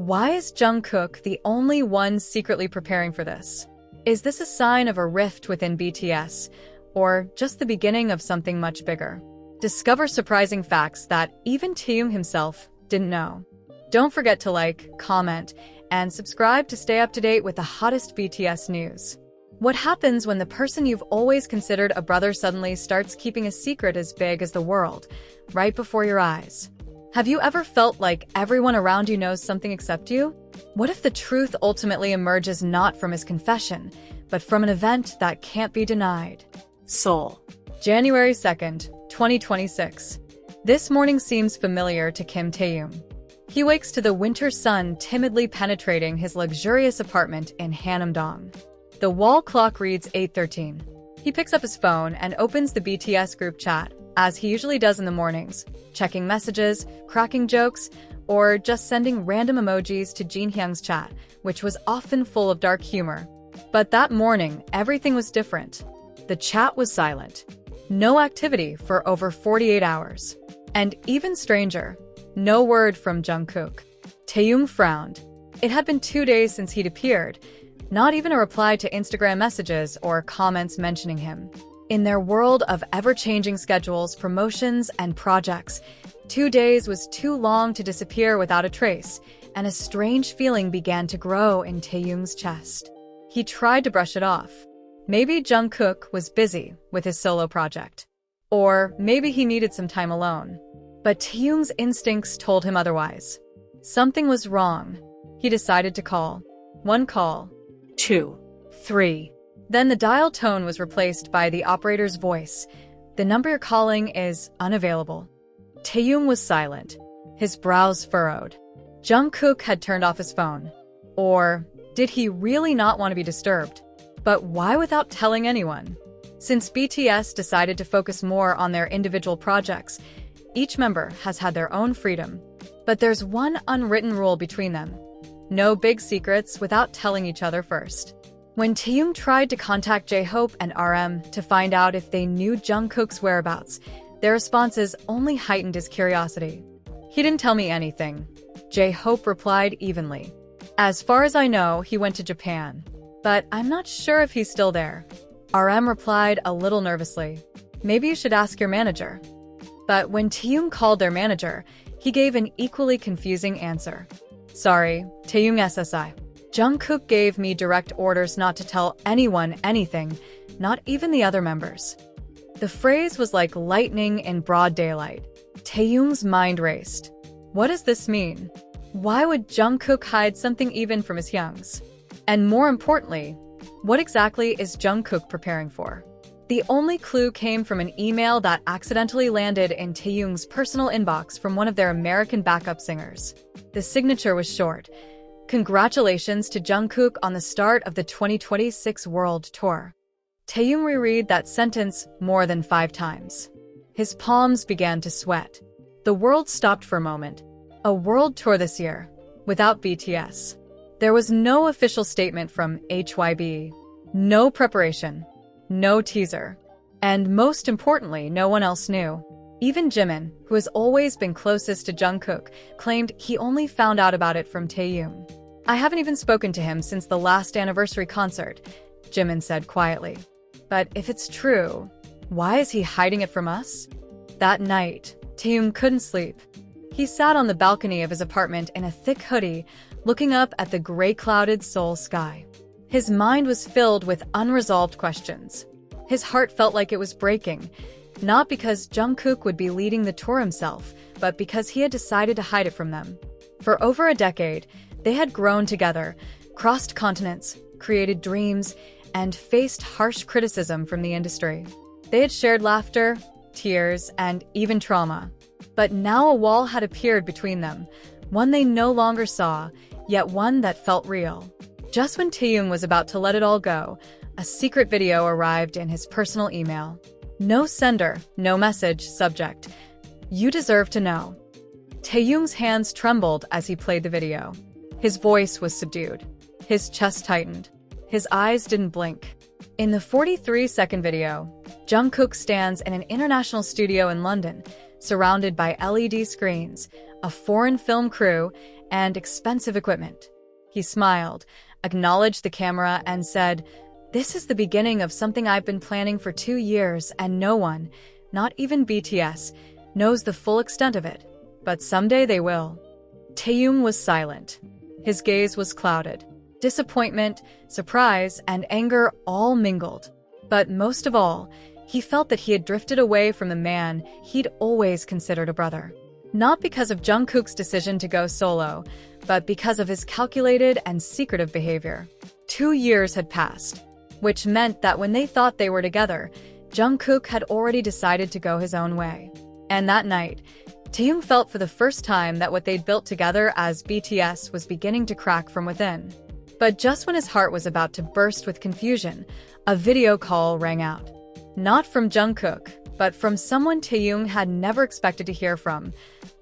Why is Jungkook the only one secretly preparing for this? Is this a sign of a rift within BTS, or just the beginning of something much bigger? Discover surprising facts that even Taehyung himself didn't know. Don't forget to like, comment, and subscribe to stay up to date with the hottest BTS news. What happens when the person you've always considered a brother suddenly starts keeping a secret as big as the world, right before your eyes? Have you ever felt like everyone around you knows something except you? What if the truth ultimately emerges not from his confession, but from an event that can't be denied? Seoul, January 2nd, 2026. This morning seems familiar to Kim Taehyung. He wakes to the winter sun timidly penetrating his luxurious apartment in Hanam-dong. The wall clock reads 8:13. He picks up his phone and opens the BTS group chat, as he usually does in the mornings, checking messages, cracking jokes, or just sending random emojis to Jinhyung's chat, which was often full of dark humor. But that morning, everything was different. The chat was silent. No activity for over 48 hours. And even stranger, no word from Jungkook. Taehyung frowned. It had been 2 days since he'd appeared, not even a reply to Instagram messages or comments mentioning him. In their world of ever-changing schedules, promotions, and projects, 2 days was too long to disappear without a trace, and a strange feeling began to grow in Taehyung's chest. He tried to brush it off. Maybe Jungkook was busy with his solo project. Or maybe he needed some time alone. But Taehyung's instincts told him otherwise. Something was wrong. He decided to call. 1 call. 2. 3. Then the dial tone was replaced by the operator's voice. The number you're calling is unavailable. Taehyung was silent, his brows furrowed. Jungkook had turned off his phone. Or did he really not want to be disturbed? But why without telling anyone? Since BTS decided to focus more on their individual projects, each member has had their own freedom. But there's one unwritten rule between them. No big secrets without telling each other first. When Taehyung tried to contact J-Hope and RM to find out if they knew Jungkook's whereabouts, their responses only heightened his curiosity. "He didn't tell me anything," J-Hope replied evenly. "As far as I know, he went to Japan. But I'm not sure if he's still there." RM replied a little nervously. "Maybe you should ask your manager." But when Taehyung called their manager, he gave an equally confusing answer. "Sorry, Taehyung SSI. Jungkook gave me direct orders not to tell anyone anything, not even the other members." The phrase was like lightning in broad daylight. Taehyung's mind raced. What does this mean? Why would Jungkook hide something even from his Hyungs? And more importantly, what exactly is Jungkook preparing for? The only clue came from an email that accidentally landed in Taehyung's personal inbox from one of their American backup singers. The signature was short. "Congratulations to Jungkook on the start of the 2026 World Tour." Taehyung reread that sentence more than 5 times. His palms began to sweat. The world stopped for a moment. A world tour this year, without BTS. There was no official statement from HYB, no preparation, no teaser, and most importantly, no one else knew. Even Jimin, who has always been closest to Jungkook, claimed he only found out about it from Taehyung. "I haven't even spoken to him since the last anniversary concert," Jimin said quietly. "But if it's true, why is he hiding it from us?" That night, Taehyung couldn't sleep. He sat on the balcony of his apartment in a thick hoodie, looking up at the gray-clouded Seoul sky. His mind was filled with unresolved questions. His heart felt like it was breaking, not because Jungkook would be leading the tour himself, but because he had decided to hide it from them. For over a decade, they had grown together, crossed continents, created dreams, and faced harsh criticism from the industry. They had shared laughter, tears, and even trauma. But now a wall had appeared between them, one they no longer saw, yet one that felt real. Just when Taehyung was about to let it all go, a secret video arrived in his personal email. No sender, no message, subject. "You deserve to know." Taehyung's hands trembled as he played the video. His voice was subdued. His chest tightened. His eyes didn't blink. In the 43-second video, Jungkook stands in an international studio in London, surrounded by LED screens, a foreign film crew, and expensive equipment. He smiled, acknowledged the camera, and said, "This is the beginning of something I've been planning for 2 years, and no one, not even BTS, knows the full extent of it. But someday they will." Taehyung was silent. His gaze was clouded. Disappointment, surprise, and anger all mingled. But most of all, he felt that he had drifted away from the man he'd always considered a brother. Not because of Jungkook's decision to go solo, but because of his calculated and secretive behavior. 2 years had passed, which meant that when they thought they were together, Jungkook had already decided to go his own way. And that night, Taehyung felt for the first time that what they'd built together as BTS was beginning to crack from within. But just when his heart was about to burst with confusion, a video call rang out. Not from Jungkook, but from someone Taehyung had never expected to hear from,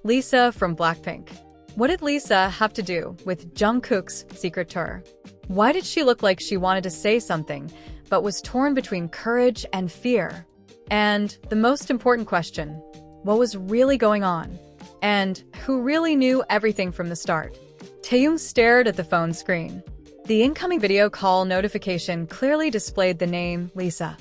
Lisa from Blackpink. What did Lisa have to do with Jungkook's secret tour? Why did she look like she wanted to say something, but was torn between courage and fear? And the most important question, what was really going on? And who really knew everything from the start? Taehyung stared at the phone screen. The incoming video call notification clearly displayed the name Lisa.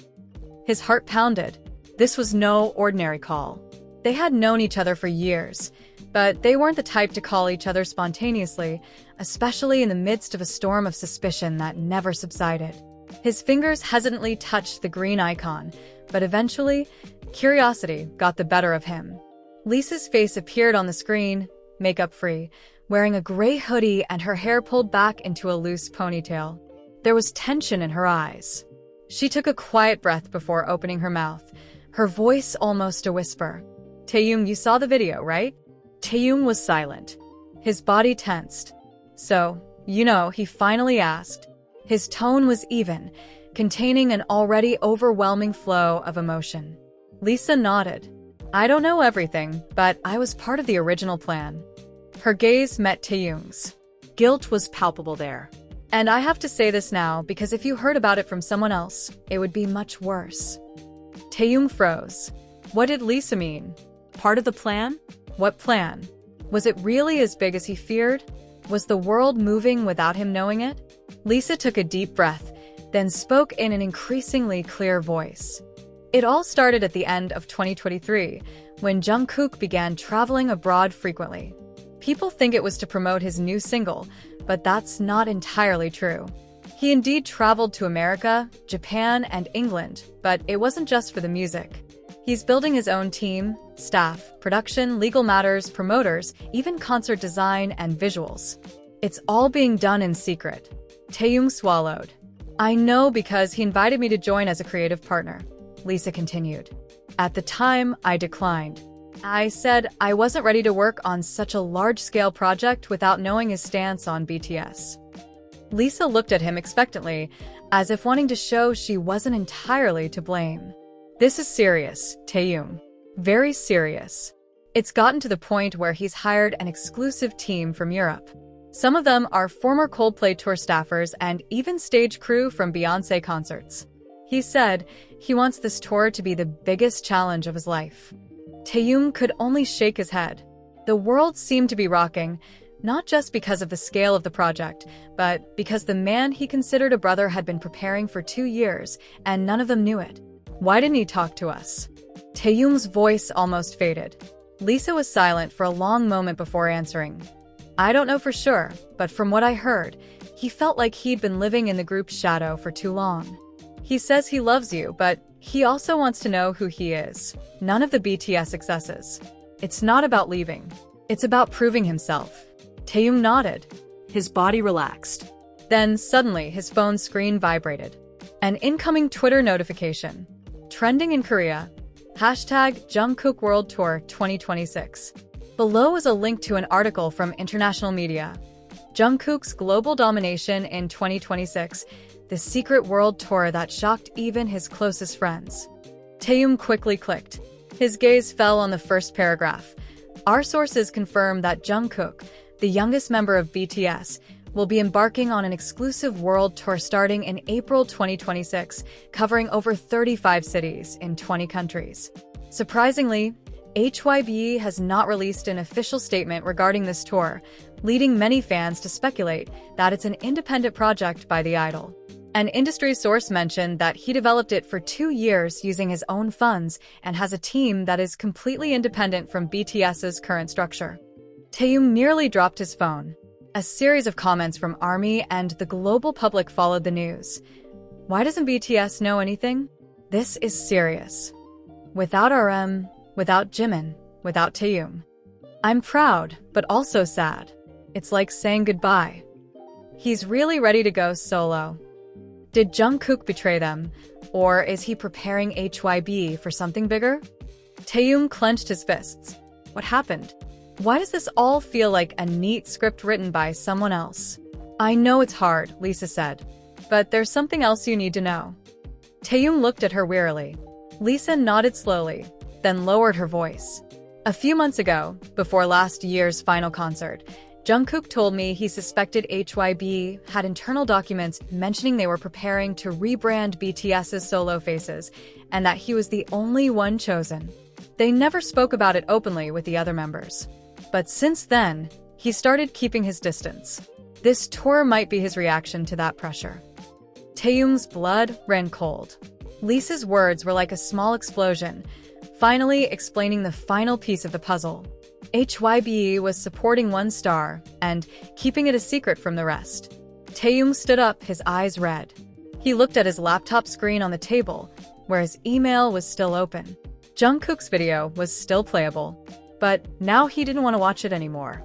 His heart pounded. This was no ordinary call. They had known each other for years, but they weren't the type to call each other spontaneously, especially in the midst of a storm of suspicion that never subsided. His fingers hesitantly touched the green icon, but eventually, curiosity got the better of him. Lisa's face appeared on the screen, makeup-free, wearing a gray hoodie and her hair pulled back into a loose ponytail. There was tension in her eyes. She took a quiet breath before opening her mouth, her voice almost a whisper. "Taehyung, you saw the video, right?" Taehyung was silent. His body tensed. "So, he finally asked." His tone was even, containing an already overwhelming flow of emotion. Lisa nodded. "I don't know everything, but I was part of the original plan." Her gaze met Taehyung's. Guilt was palpable there. "And I have to say this now, because if you heard about it from someone else, it would be much worse." Taehyung froze. What did Lisa mean? Part of the plan? What plan? Was it really as big as he feared? Was the world moving without him knowing it? Lisa took a deep breath, then spoke in an increasingly clear voice. It all started at the end of 2023, when Jungkook began traveling abroad frequently. People think it was to promote his new single, but that's not entirely true. He indeed traveled to America, Japan, and England, but it wasn't just for the music. He's building his own team, staff, production, legal matters, promoters, even concert design and visuals. It's all being done in secret. Taehyung swallowed. "I know because he invited me to join as a creative partner," Lisa continued. "At the time, I declined. I said I wasn't ready to work on such a large-scale project without knowing his stance on BTS." Lisa looked at him expectantly, as if wanting to show she wasn't entirely to blame. "This is serious, Taehyung. Very serious. It's gotten to the point where he's hired an exclusive team from Europe. Some of them are former Coldplay tour staffers and even stage crew from Beyoncé concerts. He said he wants this tour to be the biggest challenge of his life." Taehyung could only shake his head. The world seemed to be rocking, not just because of the scale of the project, but because the man he considered a brother had been preparing for 2 years, and none of them knew it. "Why didn't he talk to us?" Taehyung's voice almost faded. Lisa was silent for a long moment before answering. "I don't know for sure, but from what I heard, he felt like he'd been living in the group's shadow for too long. He says he loves you, but he also wants to know who he is. None of the BTS successes. It's not about leaving. It's about proving himself." Taehyung nodded. His body relaxed. Then suddenly his phone screen vibrated. An incoming Twitter notification. Trending in Korea. #Jungkook World Tour 2026. Below was a link to an article from international media. Jungkook's global domination in 2026, the secret world tour that shocked even his closest friends. Taehyung quickly clicked. His gaze fell on the first paragraph. "Our sources confirm that Jungkook, the youngest member of BTS, will be embarking on an exclusive world tour starting in April 2026, covering over 35 cities in 20 countries." Surprisingly, HYBE has not released an official statement regarding this tour, leading many fans to speculate that it's an independent project by the idol. An industry source mentioned that he developed it for 2 years using his own funds and has a team that is completely independent from BTS's current structure. Taehyung nearly dropped his phone. A series of comments from ARMY and the global public followed the news. Why doesn't BTS know anything? This is serious. Without RM, without Jimin, without Taehyung. I'm proud, but also sad. It's like saying goodbye. He's really ready to go solo. Did Jungkook betray them, or is he preparing HYBE for something bigger? Taehyung clenched his fists. What happened? Why does this all feel like a neat script written by someone else? I know it's hard, Lisa said, but there's something else you need to know. Taehyung looked at her wearily. Lisa nodded slowly, then lowered her voice. A few months ago, before last year's final concert, Jungkook told me he suspected HYBE had internal documents mentioning they were preparing to rebrand BTS's solo faces, and that he was the only one chosen. They never spoke about it openly with the other members. But since then, he started keeping his distance. This tour might be his reaction to that pressure. Taehyung's blood ran cold. Lisa's words were like a small explosion, finally explaining the final piece of the puzzle. HYBE was supporting one star and keeping it a secret from the rest. Taehyung stood up, his eyes red. He looked at his laptop screen on the table, where his email was still open. Jungkook's video was still playable, but now he didn't want to watch it anymore.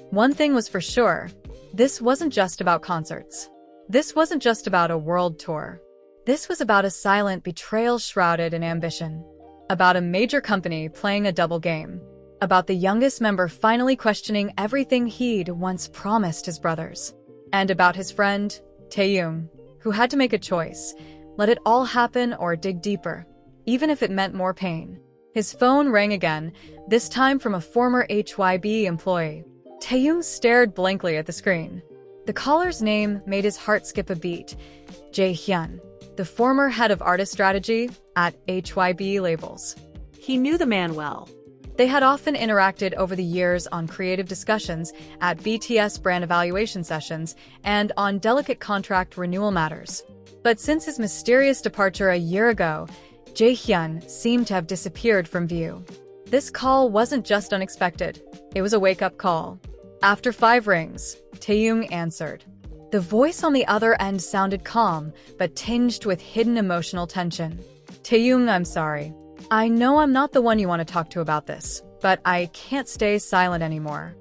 One thing was for sure, this wasn't just about concerts. This wasn't just about a world tour. This was about a silent betrayal shrouded in ambition. About a major company playing a double game. About the youngest member finally questioning everything he'd once promised his brothers. And about his friend, Taehyung, who had to make a choice. Let it all happen or dig deeper, even if it meant more pain. His phone rang again, this time from a former HYBE employee. Taehyung stared blankly at the screen. The caller's name made his heart skip a beat. Jae-hyun, the former head of artist strategy at HYBE Labels. He knew the man well. They had often interacted over the years on creative discussions, at BTS brand evaluation sessions, and on delicate contract renewal matters. But since his mysterious departure a year ago, Jae-hyun seemed to have disappeared from view. This call wasn't just unexpected, it was a wake-up call. After 5 rings, Taehyung answered. The voice on the other end sounded calm, but tinged with hidden emotional tension. Taehyung, I'm sorry. I know I'm not the one you want to talk to about this, but I can't stay silent anymore.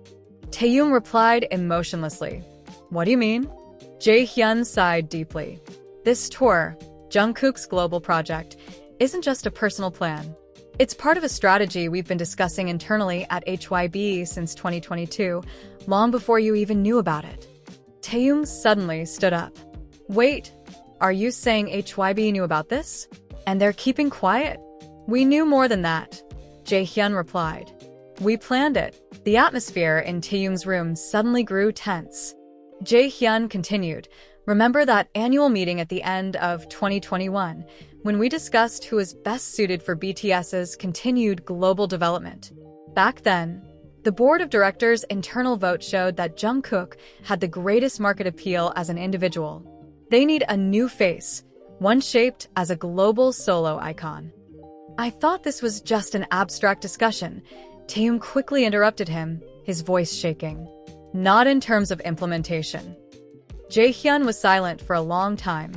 Taehyung replied emotionlessly. What do you mean? Jae-hyun sighed deeply. This tour, Jungkook's global project, isn't just a personal plan. It's part of a strategy we've been discussing internally at HYBE since 2022, long before you even knew about it. Taehyung suddenly stood up. Wait, are you saying HYBE knew about this? And they're keeping quiet? We knew more than that, Jae-hyun replied. We planned it. The atmosphere in Taehyung's room suddenly grew tense. Jae-hyun continued, remember that annual meeting at the end of 2021, when we discussed who is best suited for BTS's continued global development? Back then, the board of directors' internal vote showed that Jungkook had the greatest market appeal as an individual. They need a new face, one shaped as a global solo icon. I thought this was just an abstract discussion. Taehyung quickly interrupted him, his voice shaking. Not in terms of implementation. Jae-hyun was silent for a long time.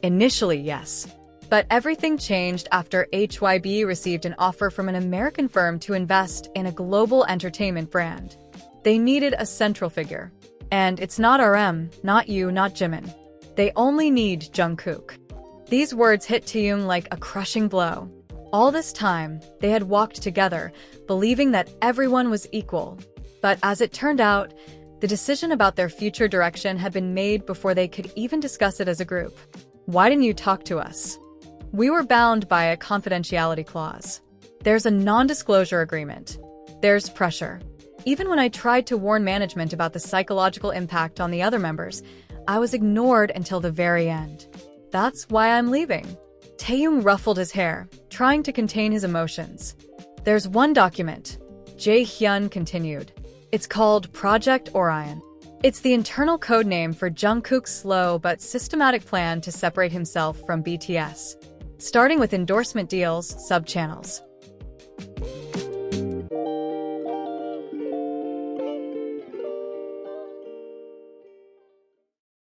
Initially, yes. But everything changed after HYBE received an offer from an American firm to invest in a global entertainment brand. They needed a central figure. And it's not RM, not you, not Jimin. They only need Jungkook. These words hit Taehyung like a crushing blow. All this time, they had walked together, believing that everyone was equal. But as it turned out, the decision about their future direction had been made before they could even discuss it as a group. Why didn't you talk to us? We were bound by a confidentiality clause. There's a non-disclosure agreement. There's pressure. Even when I tried to warn management about the psychological impact on the other members, I was ignored until the very end. That's why I'm leaving. Taehyung ruffled his hair, trying to contain his emotions. There's one document, Jae-hyun continued. It's called Project Orion. It's the internal code name for Jungkook's slow but systematic plan to separate himself from BTS, starting with endorsement deals, sub-channels,